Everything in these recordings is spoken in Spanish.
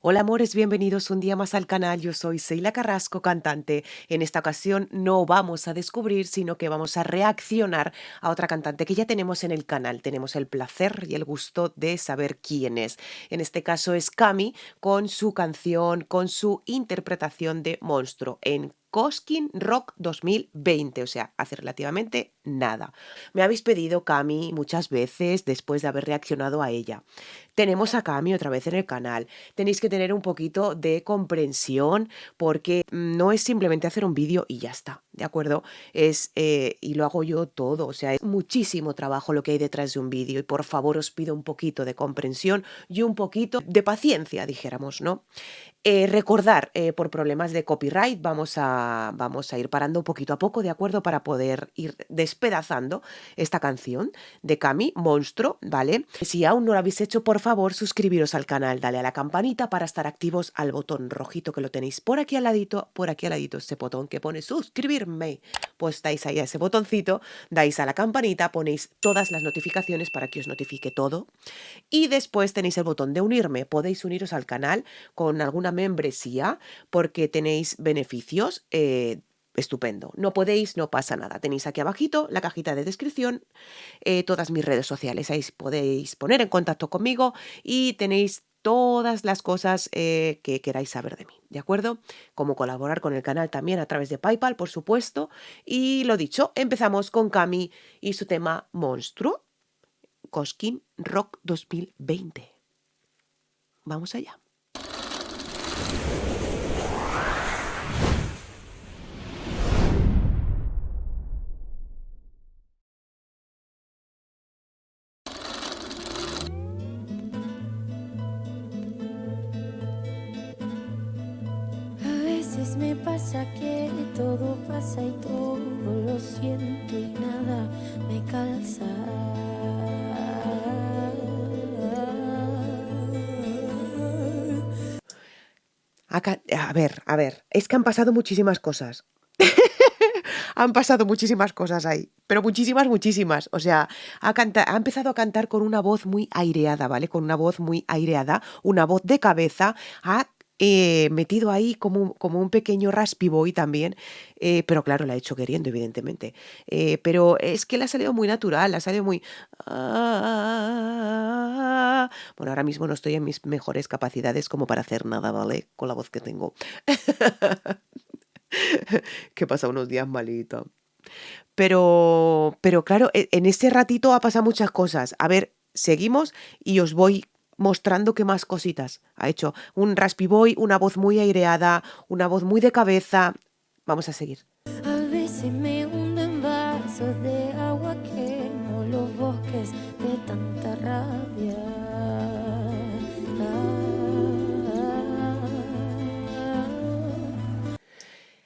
Hola amores, bienvenidos un día más al canal. Yo soy Seila Carrasco, cantante. En esta ocasión no vamos a descubrir, sino que vamos a reaccionar a otra cantante que ya tenemos en el canal. Tenemos el placer y el gusto de saber quién es. En este caso es Cami con su canción, con su interpretación de Monstruo en Cosquín Rock 2020, o sea, hace relativamente nada. Me habéis pedido Cami muchas veces después de haber reaccionado a ella. Tenemos a Cami otra vez en el canal. Tenéis que tener un poquito de comprensión porque no es simplemente hacer un vídeo y ya está, ¿de acuerdo? Y lo hago yo todo, o sea, es muchísimo trabajo lo que hay detrás de un vídeo y por favor os pido un poquito de comprensión y un poquito de paciencia, dijéramos, ¿no? Recordar, por problemas de copyright vamos a ir parando poquito a poco, ¿de acuerdo? Para poder ir despedazando esta canción de Cami, Monstruo, ¿vale? Si aún no lo habéis hecho, por favor, suscribiros al canal, dale a la campanita para estar activos al botón rojito que lo tenéis por aquí al ladito, ese botón que pone suscribirme. Pues dais ahí a ese botoncito, dais a la campanita, ponéis todas las notificaciones para que os notifique todo. Y después tenéis el botón de unirme. Podéis uniros al canal con alguna membresía porque tenéis beneficios. Estupendo. No podéis, no pasa nada. Tenéis aquí abajito la cajita de descripción, todas mis redes sociales. Ahí podéis poner en contacto conmigo y tenéis todas las cosas que queráis saber de mí, ¿de acuerdo? Como colaborar con el canal también a través de PayPal, por supuesto. Y lo dicho, empezamos con Cami y su tema Monstruo. Cosquín Rock 2020. Vamos allá. A veces me pasa que todo pasa y todo lo siento y nada me calza. A ver, es que han pasado muchísimas cosas. Han pasado muchísimas cosas ahí, pero muchísimas, muchísimas. O sea, ha empezado a cantar con una voz muy aireada, ¿vale? Con una voz muy aireada, una voz de cabeza. Ha metido ahí como un pequeño raspy boy también, pero claro, la ha hecho queriendo, evidentemente. Pero es que le ha salido muy natural, le ha salido muy... Bueno, ahora mismo no estoy en mis mejores capacidades como para hacer nada, ¿vale? Con la voz que tengo. Que pasa unos días malita. Pero claro, en ese ratito ha pasado muchas cosas. A ver, seguimos y os voy mostrando qué más cositas ha hecho. Un raspy boy, una voz muy aireada, una voz muy de cabeza. Vamos a seguir. A veces me hundo en vasos de agua, quemo los bosques de tanta rabia.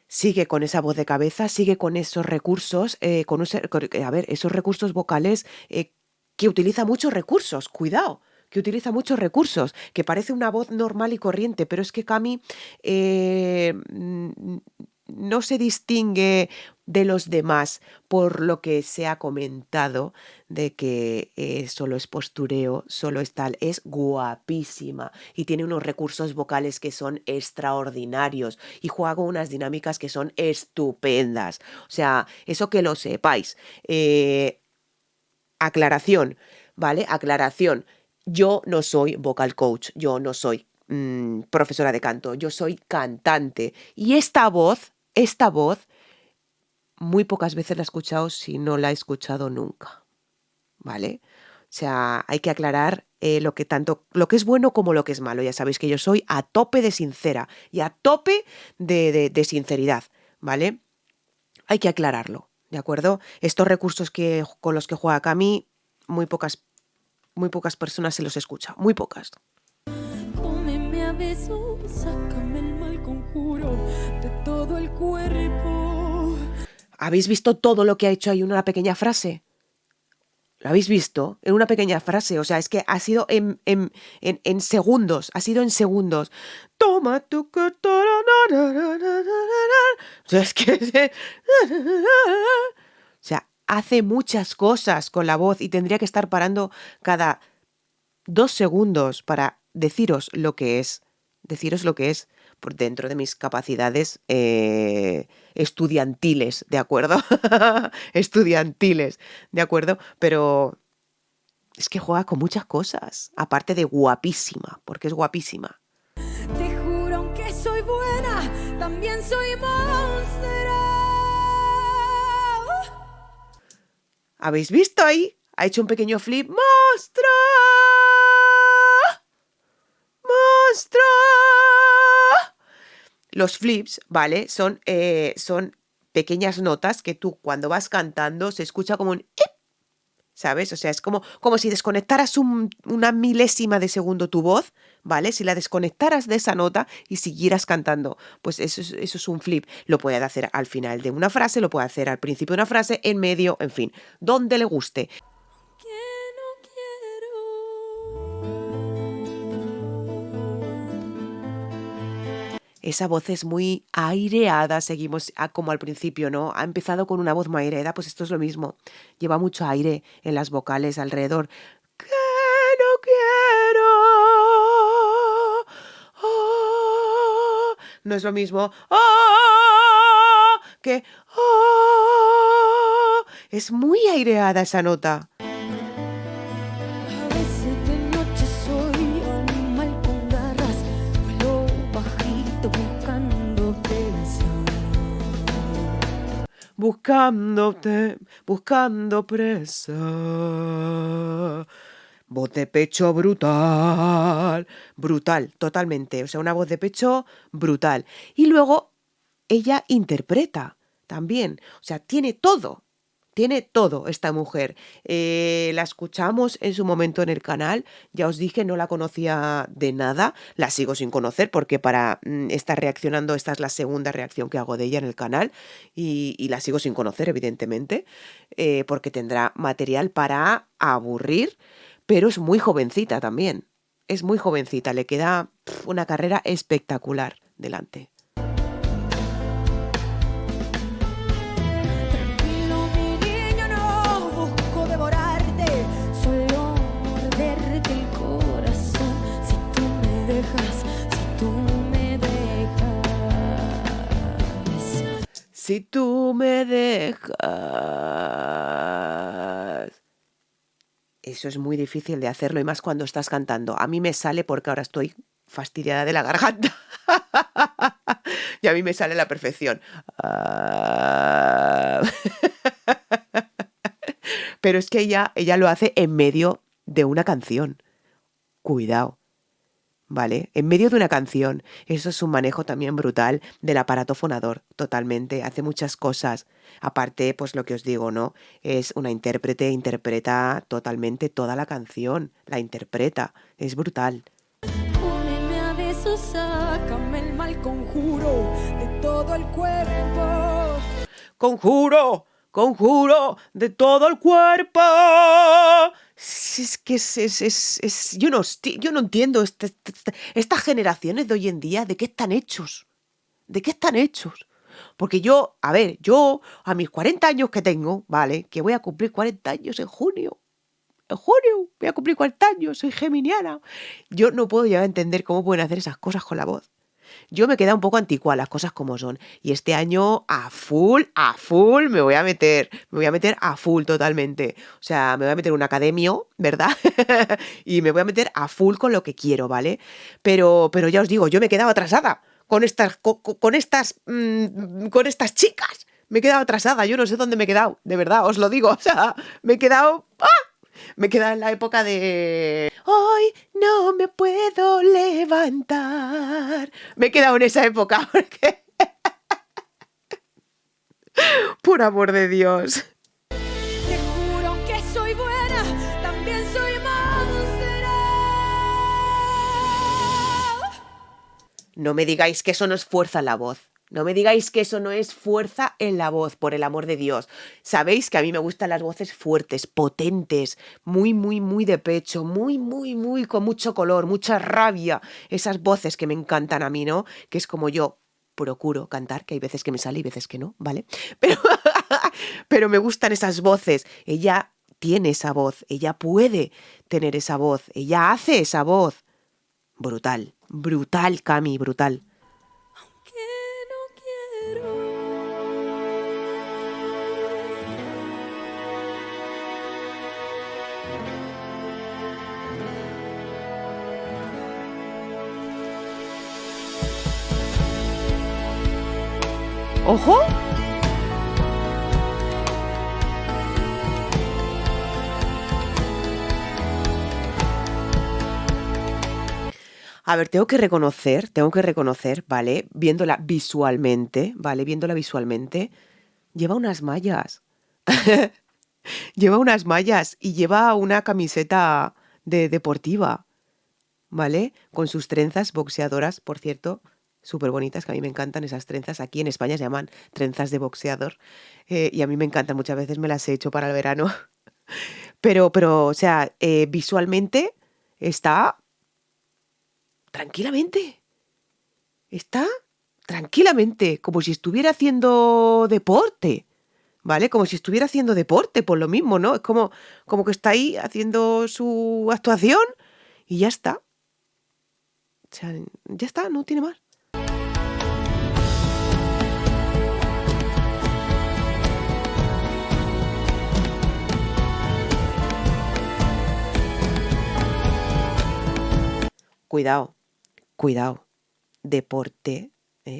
Sigue con esa voz de cabeza, sigue con esos recursos, a ver, esos recursos vocales que utiliza muchos recursos, cuidado, que utiliza muchos recursos, que parece una voz normal y corriente, pero es que Cami no se distingue de los demás por lo que se ha comentado de que solo es postureo, solo es tal, es guapísima y tiene unos recursos vocales que son extraordinarios y juega con unas dinámicas que son estupendas. O sea, eso que lo sepáis. Aclaración, ¿vale? Aclaración. Yo no soy vocal coach, yo no soy profesora de canto, yo soy cantante. Y esta voz, muy pocas veces la he escuchado si no la he escuchado nunca, ¿vale? O sea, hay que aclarar lo que es bueno como lo que es malo. Ya sabéis que yo soy a tope de sincera y a tope de sinceridad, ¿vale? Hay que aclararlo, ¿de acuerdo? Estos recursos con los que juega Cami, muy pocas personas se los escucha, muy pocas. Cómeme a besos, sácame el mal conjuro de todo el cuerpo. ¿Habéis visto todo lo que ha hecho ahí en una pequeña frase? ¿Lo habéis visto? En una pequeña frase. O sea, es que ha sido en segundos. Ha sido en segundos. Toma tu... O sea, es que... O sea, hace muchas cosas con la voz y tendría que estar parando cada 2 segundos para deciros lo que es. deciros lo que es por dentro de mis capacidades estudiantiles, ¿de acuerdo? Estudiantiles, ¿de acuerdo? Pero es que juega con muchas cosas, aparte de guapísima, porque es guapísima. Te juro, aunque soy buena, también soy monstruo. ¿Habéis visto ahí? Ha hecho un pequeño flip. ¡Monstruo! ¡Monstruo! Los flips, ¿vale? Son pequeñas notas que tú cuando vas cantando se escucha como un ip, ¿sabes? O sea, es como si desconectaras una milésima de segundo tu voz, ¿vale? Si la desconectaras de esa nota y siguieras cantando, pues eso es un flip. Lo puede hacer al final de una frase, lo puede hacer al principio de una frase, en medio, en fin, donde le guste. Que no quiero. Esa voz es muy aireada, seguimos como al principio, ¿no? Ha empezado con una voz muy aireada, pues esto es lo mismo. Lleva mucho aire en las vocales alrededor. Que no quiero. Ah. No es lo mismo. Ah, que. Ah. Es muy aireada esa nota. A veces de noche soy animal con garras, vuelo bajito buscando presa. Buscando presa. Voz de pecho brutal, brutal, totalmente. O sea, una voz de pecho brutal. Y luego ella interpreta también. O sea, tiene todo esta mujer. La escuchamos en su momento en el canal. Ya os dije, no la conocía de nada. La sigo sin conocer porque para estar reaccionando, esta es la segunda reacción que hago de ella en el canal. Y la sigo sin conocer, evidentemente, porque tendrá material para aburrir. Pero es muy jovencita también. Es muy jovencita. Le queda una carrera espectacular delante. Tranquilo, mi niño, no busco devorarte, solo morderte el corazón. Si tú me dejas, si tú me dejas. Si tú me dejas. Eso es muy difícil de hacerlo y más cuando estás cantando. A mí me sale porque ahora estoy fastidiada de la garganta. Y a mí me sale a la perfección. Pero es que ella lo hace en medio de una canción. Cuidado. ¿Vale? En medio de una canción. Eso es un manejo también brutal del aparato fonador, totalmente. Hace muchas cosas. Aparte, pues lo que os digo, ¿no? Es una intérprete, interpreta totalmente toda la canción. La interpreta. Es brutal. Póneme a besos, sácame el mal conjuro de todo el cuerpo. Conjuro de todo el cuerpo. Es que yo no entiendo estas generaciones de hoy en día, ¿de qué están hechos? ¿De qué están hechos? Porque yo a mis 40 años que tengo, ¿vale? Que voy a cumplir 40 años en junio. En junio voy a cumplir 40 años, soy geminiana. Yo no puedo llegar a entender cómo pueden hacer esas cosas con la voz. Yo me queda un poco antigua, las cosas como son. Y este año a full, me voy a meter a full totalmente. O sea, me voy a meter en un academio, ¿verdad? Y me voy a meter a full con lo que quiero, ¿vale? Pero ya os digo, yo me he quedado atrasada con estas chicas. Me he quedado atrasada, yo no sé dónde me he quedado, de verdad, os lo digo. O sea, me he quedado... Me queda en la época de... Hoy no me puedo levantar. Me he quedado en esa época porque... Por amor de Dios. Te juro que soy buena, también soy monstruo. No me digáis que eso no es fuerza en la voz. No me digáis que eso no es fuerza en la voz, por el amor de Dios. Sabéis que a mí me gustan las voces fuertes, potentes, muy, muy, muy de pecho, muy, muy, muy, con mucho color, mucha rabia. Esas voces que me encantan a mí, ¿no? Que es como yo procuro cantar, que hay veces que me sale y veces que no, ¿vale? Pero me gustan esas voces. Ella tiene esa voz, ella puede tener esa voz, ella hace esa voz. Brutal, Brutal, Cami, brutal. Que no quiero. ¡Ojo! A ver, tengo que reconocer, ¿vale? Viéndola visualmente, ¿vale? Viéndola visualmente, lleva unas mallas. Lleva unas mallas y lleva una camiseta deportiva, ¿vale? Con sus trenzas boxeadoras, por cierto, súper bonitas, que a mí me encantan esas trenzas. Aquí en España se llaman trenzas de boxeador, y a mí me encantan, muchas veces me las he hecho para el verano. O sea, visualmente está tranquilamente. Está tranquilamente, como si estuviera haciendo deporte, ¿vale? Como si estuviera haciendo deporte, por lo mismo, ¿no? Es como que está ahí haciendo su actuación y ya está. O sea, ya está, no tiene más. Cuidado, cuidado. Deporte,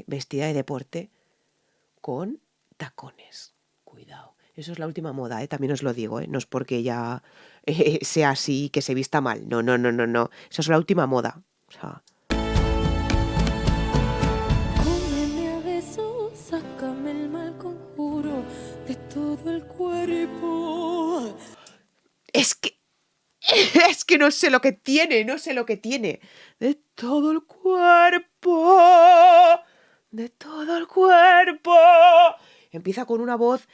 vestida de deporte con tacones. Cuidado. Eso es la última moda, también os lo digo, no es porque ya sea así que se vista mal. No, no, no, no, no. Eso es la última moda. O sea, Cómeme a besos, sácame el mal conjuro de todo el cuerpo. es que es que no sé lo que tiene, no sé lo que tiene. De todo el cuerpo. De todo el cuerpo. Empieza con una voz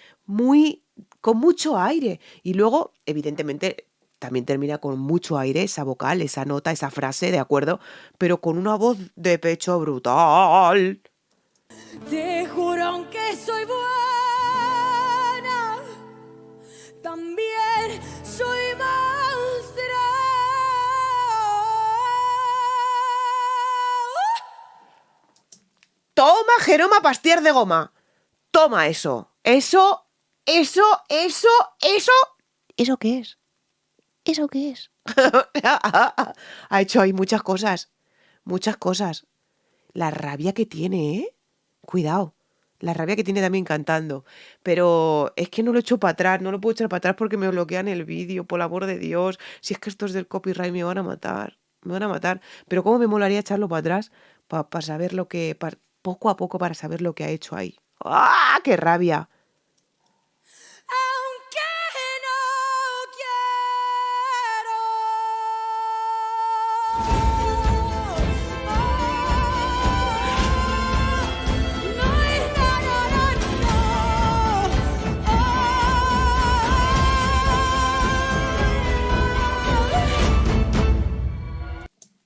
con mucho aire. Y luego, evidentemente, también termina con mucho aire esa vocal, esa nota, esa frase, ¿de acuerdo? Pero con una voz de pecho brutal. Te juro aunque soy buena, también soy monstruo. Toma, Jeroma Pastier de goma. Toma eso. Eso. ¿Eso qué es? ¿Eso qué es? Ha hecho ahí muchas cosas. Muchas cosas. La rabia que tiene, ¿eh? Cuidado. La rabia que tiene también cantando. Pero es que no lo echo para atrás. No lo puedo echar para atrás porque me bloquean el vídeo. Por el amor de Dios. Si es que estos del copyright me van a matar. Me van a matar. Pero cómo me molaría echarlo para atrás. Para saber lo que... poco a poco para saber lo que ha hecho ahí. ¡Ah! ¡Qué rabia! Aunque no quiero. No es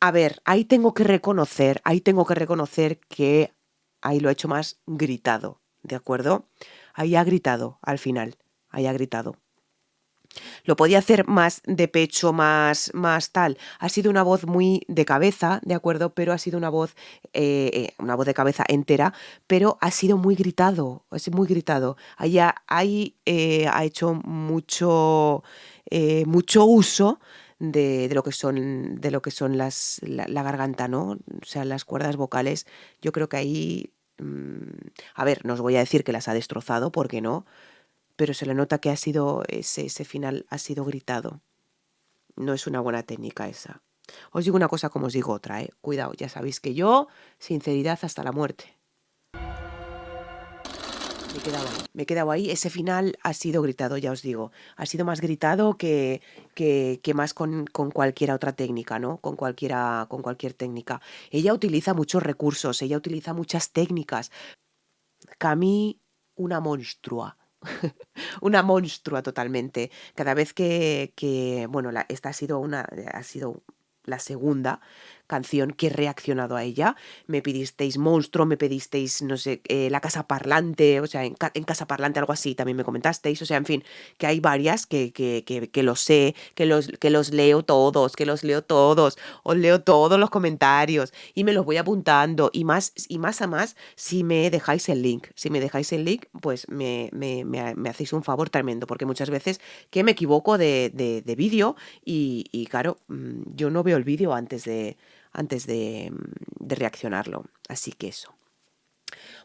A ver, ahí tengo que reconocer que ahí lo ha hecho más gritado, ¿de acuerdo? Ahí ha gritado al final, ahí ha gritado. Lo podía hacer más de pecho, más tal. Ha sido una voz muy de cabeza, ¿de acuerdo? Pero ha sido una voz de cabeza entera, pero ha sido muy gritado, es muy gritado. Ahí ha hecho mucho uso de lo que son la garganta, ¿no? O sea, las cuerdas vocales. Yo creo que ahí, a ver, no os voy a decir que las ha destrozado, porque no, pero se le nota que ha sido ese final ha sido gritado. No es una buena técnica esa. Os digo una cosa como os digo otra, Cuidado, ya sabéis que yo, sinceridad hasta la muerte. Me he quedado ahí. Ese final ha sido gritado, ya os digo. Ha sido más gritado que más con cualquier otra técnica, ¿no? Con cualquier técnica. Ella utiliza muchos recursos, ella utiliza muchas técnicas. Camille, una monstrua. Una monstrua totalmente. Cada vez bueno, esta ha sido la segunda. canción que he reaccionado a ella. Me pedisteis Monstruo, me pedisteis, no sé, La Casa Parlante, o sea, en Casa Parlante algo así también me comentasteis, o sea, en fin, que hay varias que los sé, que los leo todos, os leo todos los comentarios y me los voy apuntando y más a más si me dejáis el link. Si me dejáis el link, pues me hacéis un favor tremendo, porque muchas veces que me equivoco de vídeo y claro, yo no veo el vídeo antes de reaccionarlo. Así que eso.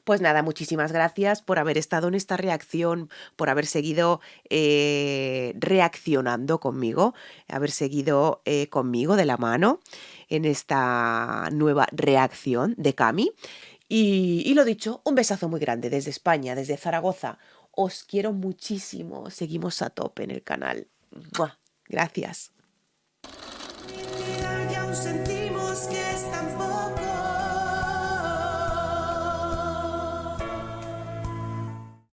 Pues nada, muchísimas gracias por haber estado en esta reacción, por haber seguido reaccionando conmigo, haber seguido conmigo de la mano en esta nueva reacción de Cami. Y lo dicho, un besazo muy grande desde España, desde Zaragoza. Os quiero muchísimo. Seguimos a tope en el canal. ¡Mua! Gracias. Ya un